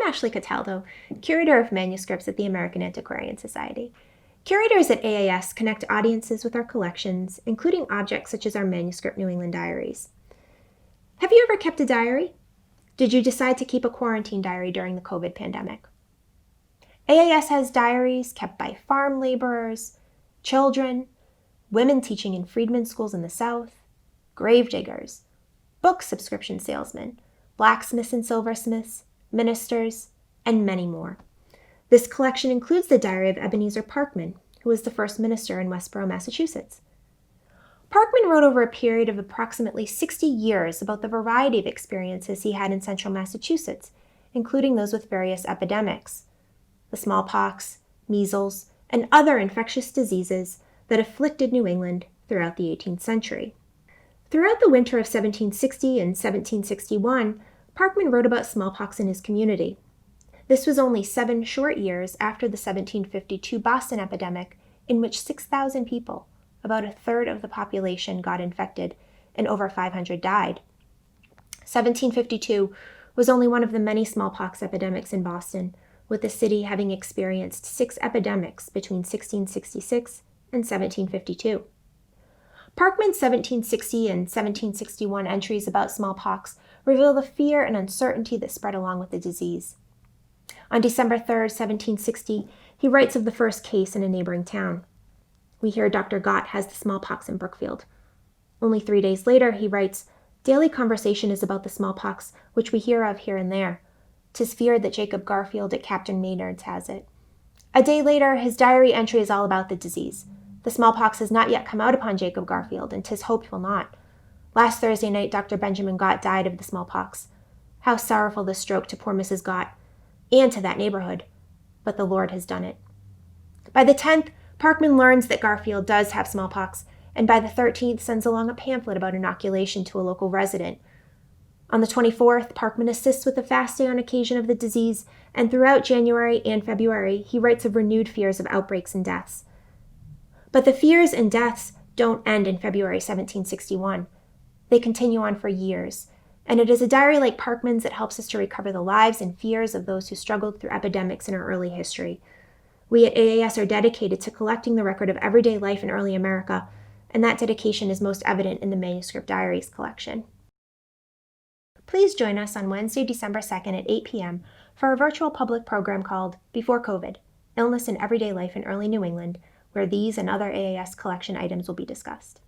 Ashley Cataldo, Curator of Manuscripts at the American Antiquarian Society. Curators at AAS connect audiences with our collections, including objects such as our manuscript New England Diaries. Have you ever kept a diary? Did you decide to keep a quarantine diary during the COVID pandemic? AAS has diaries kept by farm laborers, children, women teaching in freedmen's schools in the South, gravediggers, book subscription salesmen, blacksmiths and silversmiths, ministers, and many more. This collection includes the diary of Ebenezer Parkman, who was the first minister in Westborough, Massachusetts. Parkman wrote over a period of approximately 60 years about the variety of experiences he had in central Massachusetts, including those with various epidemics, the smallpox, measles, and other infectious diseases that afflicted New England throughout the 18th century. Throughout the winter of 1760 and 1761, Parkman wrote about smallpox in his community. This was only 7 short years after the 1752 Boston epidemic, in which 6,000 people, about a third of the population, got infected, and over 500 died. 1752 was only one of the many smallpox epidemics in Boston, with the city having experienced 6 epidemics between 1666 and 1752. Parkman's 1760 and 1761 entries about smallpox reveal the fear and uncertainty that spread along with the disease. On December 3, 1760, he writes of the first case in a neighboring town. We hear Dr. Gott has the smallpox in Brookfield. Only 3 days later, he writes, daily conversation is about the smallpox, which we hear of here and there. 'Tis feared that Jacob Garfield at Captain Maynard's has it. A day later, his diary entry is all about the disease. The smallpox has not yet come out upon Jacob Garfield, and 'tis hoped will not. Last Thursday night, Dr. Benjamin Gott died of the smallpox. How sorrowful the stroke to poor Mrs. Gott, and to that neighborhood. But the Lord has done it. By the 10th, Parkman learns that Garfield does have smallpox, and by the 13th sends along a pamphlet about inoculation to a local resident. On the 24th, Parkman assists with the fasting on occasion of the disease, and throughout January and February, he writes of renewed fears of outbreaks and deaths. But the fears and deaths don't end in February 1761. They continue on for years, and it is a diary like Parkman's that helps us to recover the lives and fears of those who struggled through epidemics in our early history. We at AAS are dedicated to collecting the record of everyday life in early America, and that dedication is most evident in the Manuscript Diaries collection. Please join us on Wednesday, December 2nd at 8 p.m. for a virtual public program called Before COVID, Illness in Everyday Life in Early New England, where these and other AAS collection items will be discussed.